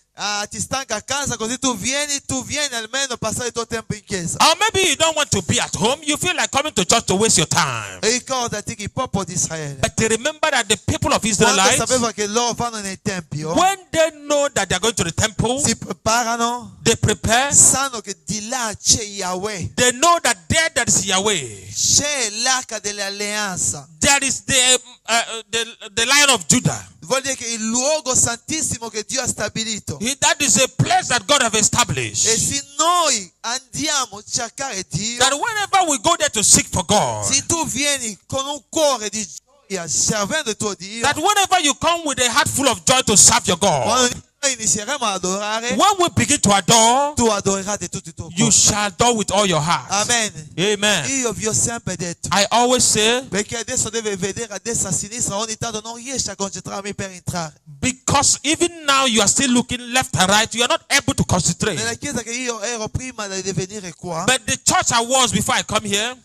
ti stanca a casa, così tu vieni almeno a passare il tuo tempo in chiesa. Or maybe you don't want to be at home. You feel like coming to church to waste your time. E ricordati che il popolo di Israele, But remember that the people of quando Israelites, sapeva che loro vanno nei tempio, when they know that they are going to the temple, si preparano, they prepare. sanno che di là c'è Yahweh, They know that there is Yahweh. c'è l'arca dell'alleanza. There is the Lion of Judah. Vuol dire che il luogo santissimo che Dio ha stabilito. That is a place that God have established. E se noi andiamo a cercare Dio, That whenever we go there to seek for God, se tu vieni con un cuore di gioia servendo il tuo Dio, that whenever you come with a heart full of joy to serve your God, quando noi inizieremo ad adorare, when we begin to adore, tu adorerai di tutto il tuo you cuore. shall adore with all your heart. Amen. Amen. Io vi ho sempre detto, I always say, perché adesso deve vedere a destra e a sinistra, ogni tanto non riesce a concentrarmi per entrare. because even now you are still looking left and right, you are not able to concentrate. Nella chiesa che io ero prima di venire qua, But the church I was before I come here,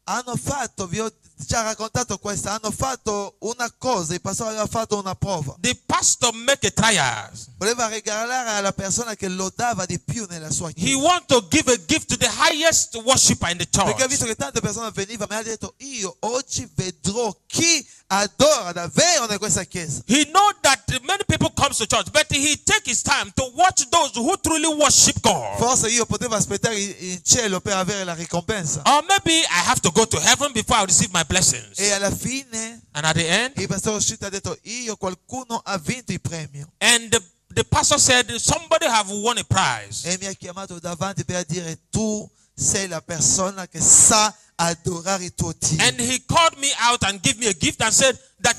hanno fatto, vi ho già raccontato questo, hanno fatto una cosa, il pastore aveva fatto una prova. the pastor make a trial. Voleva regalare alla persona che lodava di più nella sua He chiesa. want to give a gift to the highest worshiper in the Perché ha church. visto che tante persone venivano, mi ha detto, io oggi vedrò chi adora davvero in questa chiesa. He know that many people comes to church, but he take his time to watch those who truly worship God. Forse io potevo aspettare in cielo per avere la ricompensa. Or maybe I have to go to heaven before I receive my blessings. E alla fine And at the end, il pastore uscito ha detto, qualcuno ha vinto il premio. and the pastor said, somebody have won a prize. E mi ha chiamato davanti per dire, tu sei la persona che sa adorare il tuo Dio. And he called me out and gave me a gift and said that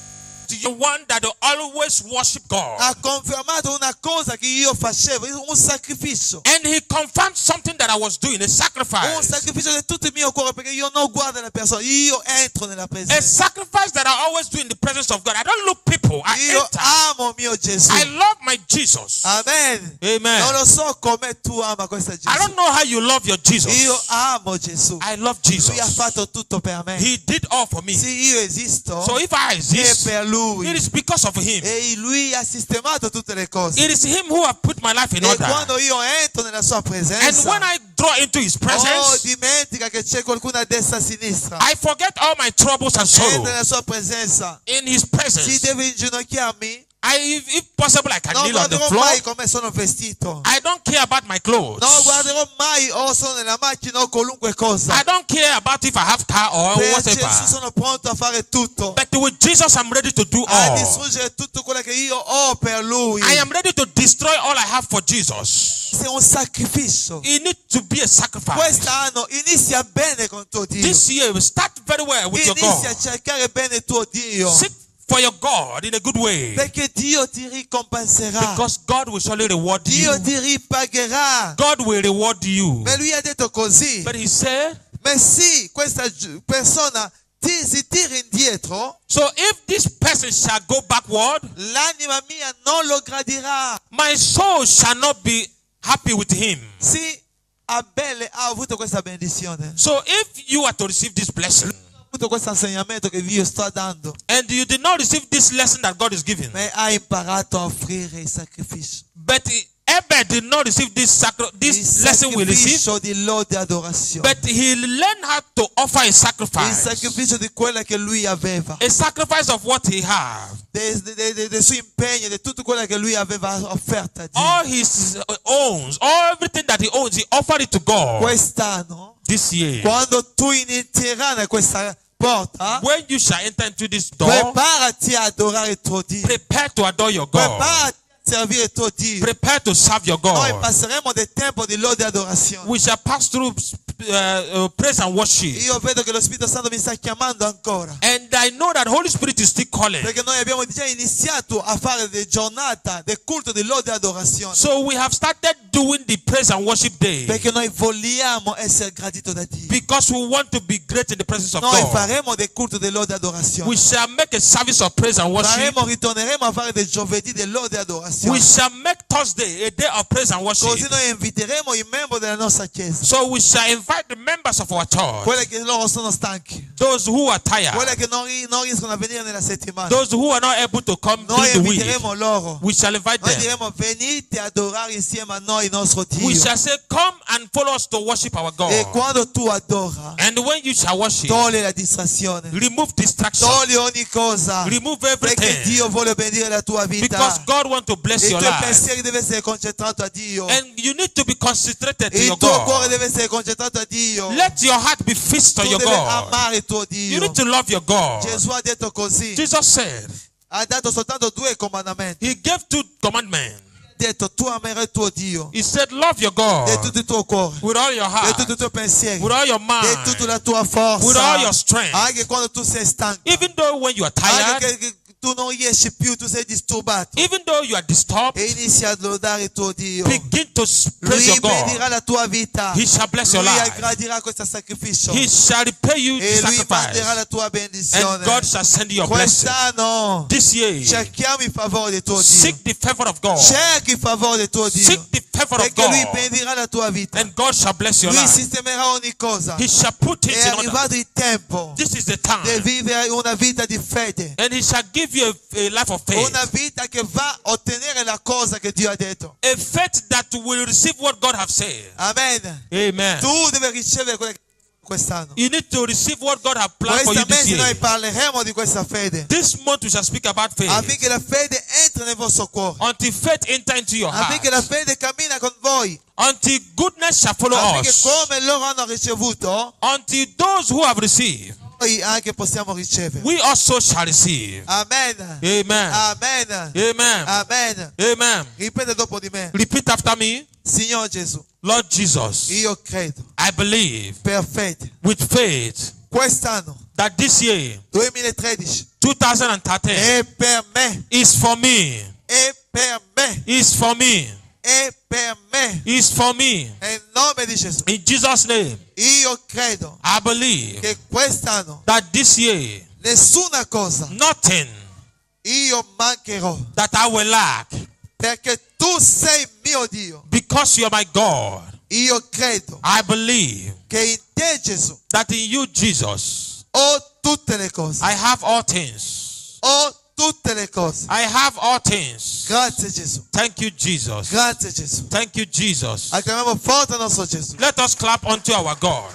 you one that will always worship God. Ha confermato una cosa che io facevo, un sacrificio. And he confirmed something that I was doing, a Un sacrifice. sacrificio di tutto il mio cuore, perché io non guardo le persone, io entro nella A presenza. sacrifice that I always do in the presence of God. I don't look people, I Io enter. amo mio Gesù. I love my Jesus. Amen. Amen. Non lo so come tu ama questo I Gesù. don't know how you love your Jesus. Io amo Gesù. I love Lui ha Jesus. fatto tutto per me. He did all for me. Se io esisto, So if I è exist, per Lui. it is because of him. E Lui ha sistemato tutte le cose. It is him who have put my life in E order. quando io entro nella sua And presenza, when I draw into his presence, dimentica che c'è qualcuno a destra e a sinistra. I forget all my troubles and Entra sorrow. nella sua presenza. In his Se presence, devo inginocchiarmi, if possible, I can non kneel on the guarderò floor. mai come sono vestito. I don't care about my clothes. Non guarderò mai o sono nella macchina o qualunque cosa. I don't care about if I have car or Per Gesù whatever. sono pronto a fare tutto. But with Jesus, I'm ready to do A all. distruggere tutto quello che io ho per Lui. I am ready to destroy all I have for Jesus. È un sacrificio. It needs to be a sacrifice. Quest'anno inizia bene con tuo Dio. This year, we start very well with your Inizia a God. cercare bene tuo Dio. Seek for your God in a good way. Perché Dio ti ricompenserà. Because God will surely reward you. Dio ti ripagherà. God will reward you. Ma lui ha detto così. But he said, Ma sì, questa persona si tira indietro, so if this person shall go backward, l'anima mia non lo gradirà. my soul shall not be happy with him. Sì, Abele ha avuto questa benedizione. So if you are to receive this blessing, Ha avuto questo insegnamento che vi sto dando. and you did not receive this lesson that God is giving, Ma ha imparato a offrire il sacrificio. but Abel did not receive this il lesson we receive, sacrificio di lode e adorazione. but he learned how to offer a Il sacrifice. sacrificio di quella che lui aveva, A sacrifice of what he had. dei suoi impegni, di tutto quello che lui aveva offerto a Dio. All his owns, everything that he owns, he offered it to God. Quest'anno, This year, quando tu inizierai in questa porta, when you shall enter into this door, preparati a adorare il tuo Dio. prepare to adore your God. Preparati a servire il tuo Dio. Prepare to serve your Noi God. passeremo del tempo di lode e adorazione. We shall pass through praise and worship. Io vedo che lo Spirito Santo mi sta chiamando ancora. And I know that Holy Spirit is still calling. Perché noi abbiamo già iniziato a fare delle giornate del culto di lode e adorazione. So we have started doing the praise and worship day. Perché noi vogliamo essere graditi da Dio. Because we want to be great in the presence of Noi God. faremo del culto di lode e adorazione. We shall make a service of praise and worship. Ritorneremo a fare del giovedì di lode e adorazione. We shall make Thursday a day of praise and Così worship. noi inviteremo i membri della nostra chiesa. So we shall invite the members of our church, Quelli che loro sono stanchi. those who are tired, Quelli che non riescono a venire nella settimana. those who are not able to come Noi during the week. inviteremo loro. We shall invite Noi them. diremo venite a adorare insieme a noi il nostro Dio. We shall say, come and follow us to worship our God. E quando tu adora, And when you shall worship, togli la distrazione. remove distraction, Togli ogni cosa. remove Perché everything, Dio vuole benedire la tua vita. because God wants to bless I your tuoi life. pensieri devono essere concentrati a Dio. And you need to be concentrated to Il your tuo cuore God. deve essere concentrato a Dio. Let your heart be fixed on Tu your devi God. amare il tuo You Dio. need to love your God. Gesù ha detto così. Jesus said, Ha dato soltanto 2 comandamenti. He gave 2 commandments. Ha detto tu amerai il tuo Dio. He said, love your Di God tutto il tuo cuore. with all your Di heart, tutti i tuoi pensieri. with all your Di mind, tutta la tua forza. with all your strength. Anche quando tu sei stanco. Even though when you are tired, Anche che tu non riesci più, tu sei disturbato. even though you are disturbed, E inizia a lodare il tuo Dio. begin to praise Lui your God. benedirà la tua vita. He shall bless your Lui life. aggradirà questo sacrificio. He shall repay you the E lui manderà sacrifice. la tua And benedizione. God shall send you your blessing. Quest'anno This year, cerchiamo il favore del tuo Dio. seek the favor of God. Cerchi il favore del tuo Dio. Seek the favor of Perché lui God. benedirà la tua vita. And God shall bless your Lui life. sistemerà ogni cosa. He shall put things È in order. arrivato il tempo This is the di time. vivere una vita di fede. And He shall give you a life of faith. Una vita che va a ottenere la cosa che Dio ha detto. A faith that will receive what God has said. Amen. Amen. Tu devi ricevere quello che quest'anno. You need to receive what God has planned for you Questa this mese noi year. parleremo di questa fede. This month we shall speak about faith. Affinché la fede entri nel vostro cuore. Until faith enter into your heart. Affinché la fede cammina con voi. Until goodness shall follow Affinché us. come loro hanno ricevuto, Until those who have received, noi anche possiamo ricevere. we also shall receive. Amen. Amen. Amen. Amen. Amen. Amen. Ripete dopo di me. Repeat after me. Signore Gesù, Lord Jesus, io credo I believe per fede with faith quest'anno that this year, 2013 2013, è per me, is for me. è per me, Is for me. è per me. Is for me. Nel nome di Gesù, In Jesus' name, io credo I believe che quest'anno that this year, nessuna cosa nothing io mancherò, that I will lack, perché tu sei mio Dio. because you are my God. Io credo I believe che in te Gesù that in you, Jesus, ho tutte le cose. I have all things. Ho tutte le cose. I have all things. Grazie Gesù. Thank you, Jesus. Grazie Gesù. Thank you, Jesus. Acclamiamo forte il nostro Gesù. Let us clap unto our God.